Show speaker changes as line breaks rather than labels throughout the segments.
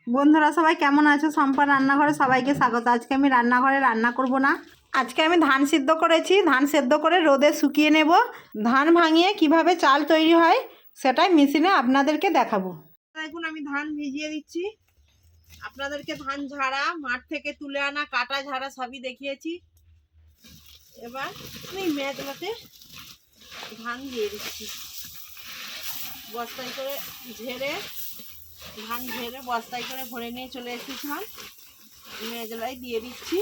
বন্ধুরা সবাই কেমন আছো? সম্পা রান্নাঘরে সবাইকে স্বাগত। আজকে আমি রান্নাঘরে রান্না করব না, আজকে আমি ধান সিদ্ধ করেছি। ধান সিদ্ধ করে রোদে শুকিয়ে নেব। ধান ভাঙিয়ে কিভাবে চাল তৈরি হয় সেটাই মেশিনে আপনাদেরকে দেখাবো। দেখুন আমি ধান ভিজিয়ে দিচ্ছি। আপনাদেরকে ধান ঝাড়া, মাঠ থেকে তুলে আনা, কাটা ঝাড়া সবই দেখিয়েছি। এবার আমি মেজলাতে ধান দিয়ে দিচ্ছি। বস্তায় করে ঝেড়ে ধান ঝেড়ে বস্তায় করে ভরে নিয়ে চলে এসেছিলাম। মেজলায় দিয়ে দিচ্ছি।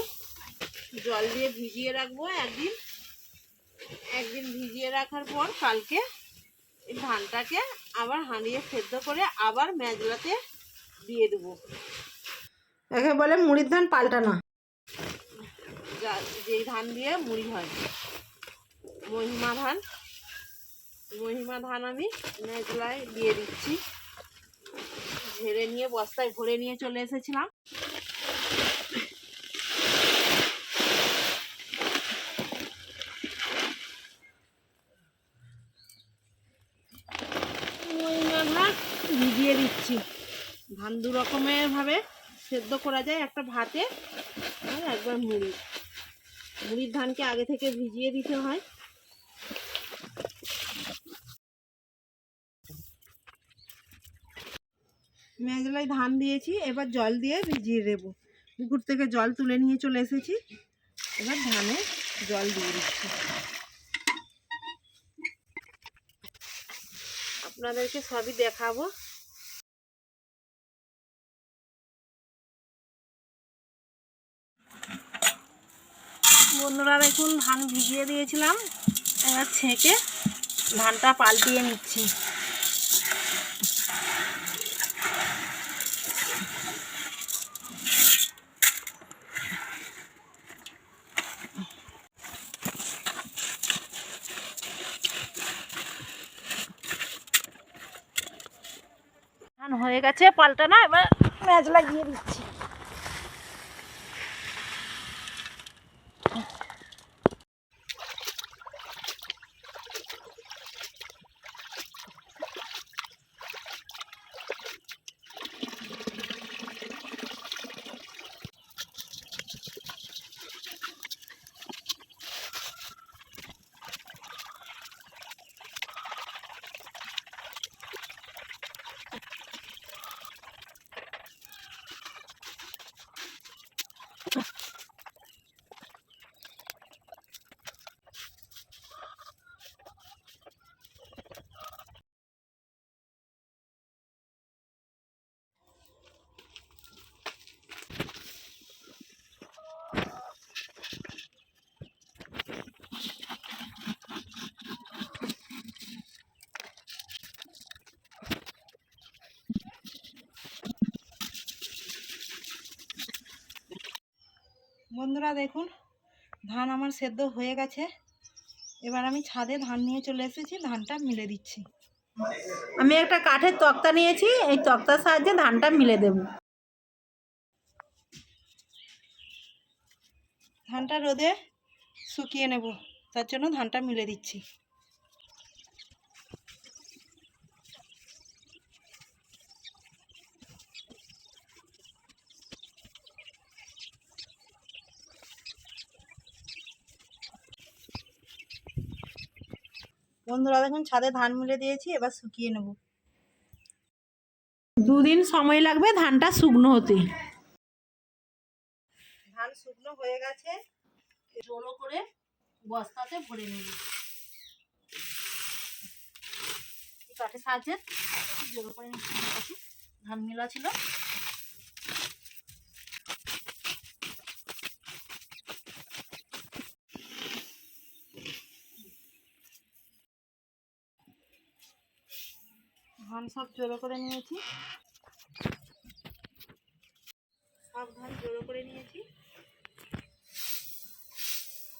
জল দিয়ে ভিজিয়ে রাখবো একদিন ভিজিয়ে রাখার পর কালকে এই ধানটাকে আবার হাঁড়িয়ে সেদ্ধ করে আবার মেজলাতে দিয়ে দেবো। একে বলে মুড়ির ধান পাল্টানো, যেই ধান দিয়ে মুড়ি হয়। মহিমা ধান আমি মেজলায় দিয়ে দিচ্ছি। ঝেড়ে নিয়ে বস্তায় ভরে নিয়ে চলে এসেছিলাম। মহিমা ধান ভিজিয়ে দিচ্ছি। ধান দু রকমের ভাবে সেদ্ধ করা যায়, একটা ভাতে আর একবার মুড়ির ধানকে আগে থেকে ভিজিয়ে দিতে হয়। মেজলায় ধান দিয়েছি, এবার জল দিয়ে ভিজিয়ে দেবো। পুকুর থেকে জল তুলে নিয়ে চলে এসেছি। এবার ধানে জল দিয়ে দিচ্ছি। আপনাদেরকে সবই দেখাবো। বন্ধুরা দেখুন ধান ভিজিয়ে দিয়েছিলাম, এবার ছেঁকে ধানটা পাল্টিয়ে নিচ্ছি। ধান হয়ে গেছে পাল্টানো, এবার মেজলা দিয়ে দিচ্ছি। বন্ধুরা দেখুন ধান আমার সেদ্ধ হয়ে গেছে। এবার আমি ছাদে ধান নিয়ে চলে এসেছি, ধানটা মিলে দিচ্ছি। আমি একটা কাঠের তক্তা নিয়েছি, এই তক্তার সাহায্যে ধানটা মিলে দেব। ধানটা রোদে শুকিয়ে নেব, তার জন্য ধানটা মিলে দিচ্ছি। বন্ধুরা দেখুন ছাদে ধান মিলে দিয়েছি, এবার শুকিয়ে নেব। দুদিন সময় লাগবে ধানটা শুকনো হতে। ধান শুকনো হয়ে গেছে, জড়ো করে বস্তাতে ভরে নেব। কাঠের সাহায্যে জড়ো করে নিচ্ছি। ধান মেলা ছিল। ধান সব জড়ো করে নিয়েছি, সব ধান জড়ো করে নিয়েছি।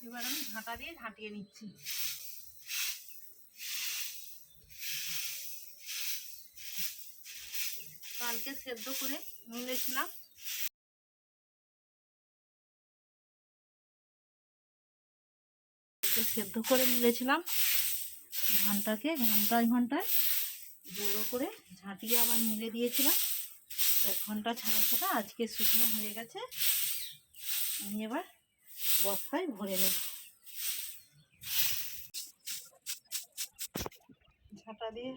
এবার আমি ঝাঁটা দিয়ে ঝাঁটিয়ে নিচ্ছি। কালকে সেদ্ধ করে মিলেছিলাম, ধানটাকে ঘন্টায় ঘন্টায় জড়ো করে ঝাঁটিয়ে আবার মিলে দিয়েছিলাম। 1 ঘন্টা ছাড়া ছাড়া আজকে শুকনো হয়ে গেছে। আমি এবার বস্তায় ভরে নেব। ঝাঁটা দিয়ে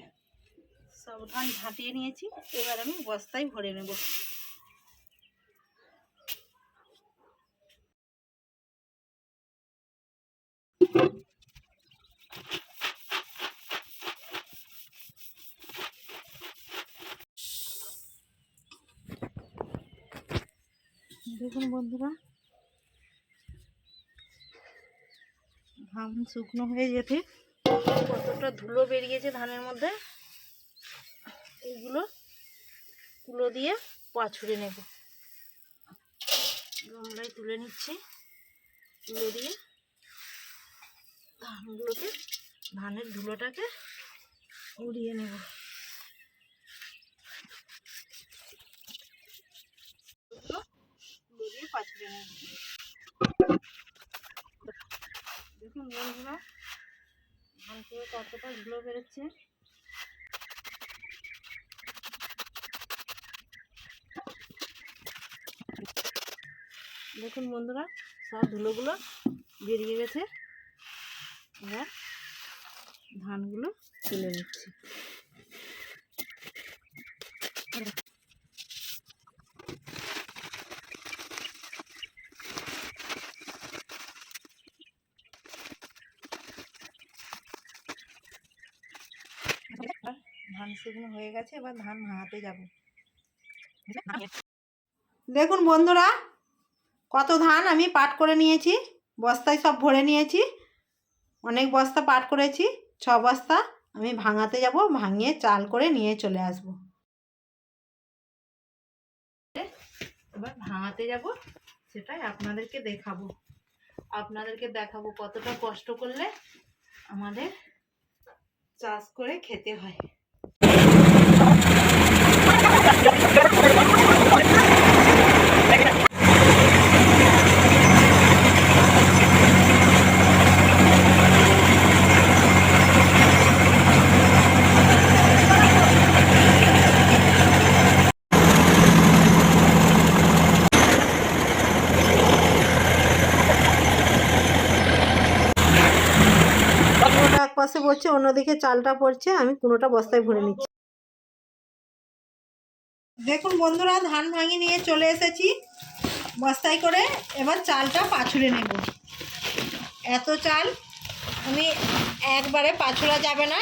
সব ধান ঝাঁটিয়ে নিয়েছি, এবার আমি বস্তায় ভরে নেব। দেখুন বন্ধুরা, ধান শুকনো হয়ে যেতে কতটা ধুলো বেরিয়েছে ধানের মধ্যে। এইগুলো তুলো দিয়ে পাছুড়ে নেব। গামলায় তুলে নিচ্ছি, তুলে দিয়ে ধানগুলোকে, ধানের ধুলোটাকে উড়িয়ে নেব। তুলো দিয়ে পাছুড়ে নেব। দেখুন বন্ধুরা, ধান থেকে কতটা ধুলো বেরোচ্ছে। দেখুন বন্ধুরা, সব ধুলোগুলো বেরিয়ে গেছে। এবার ধানগুলো তুলে নিচ্ছি। ধান শুকনো হয়ে গেছে, এবার ধান ভাঙাতে যাব। দেখুন বন্ধুরা, কত ধান আমি পাট করে নিয়েছি, বস্তায় সব ভরে নিয়েছি। অনেক বস্তা পাট করেছি, 6 বস্তা। আমি ভাঙাতে যাব, ভাঙিয়ে চাল করে নিয়ে চলে আসব। এবার ভাঙাতে যাব, সেটাই আপনাদেরকে দেখাবো কতটা কষ্ট করলে আমাদের চাষ করে খেতে হয়। এক পাশে পড়ছে, অন্যদিকে চালটা পড়ছে, আমি কোনোটা বস্তায় ভরে নিচ্ছি। দেখুন বন্ধুরা, ধান ভাঙিয়ে নিয়ে চলে এসেছি বস্তায় করে। এবার চালটা পাছুড়ে নেব। এত চাল আমি একবারে পাছুড়া যাবে না,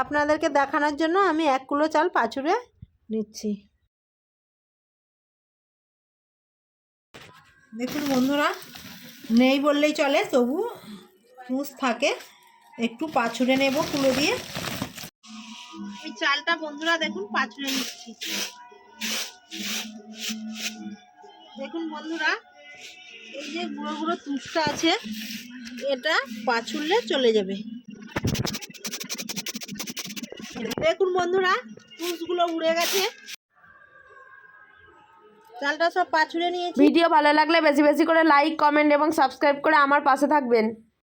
আপনাদেরকে দেখানোর জন্য আমি 1 কিলো চাল পাছুড়ে নিচ্ছি। দেখুন বন্ধুরা, নেই বললেই চলে, তবু পুষ থাকে, একটু পাছুড়ে নেব কুলো দিয়ে। আমি চালটা বন্ধুরা দেখুন পাছুড়ে নিচ্ছি। দেখুন বন্ধুরা, এই যে গুঁড়ো গুঁড়ো তুষটা আছে, এটা পাছুড়লে চলে যাবে। দেখুন বন্ধুরা, তুষগুলো উড়ে গেছে। চালটা সব পাছুড়ে নিয়েছি।
ভিডিও ভালো লাগলে বেশি বেশি করে লাইক, কমেন্ট এবং সাবস্ক্রাইব করে আমার পাশে থাকবেন।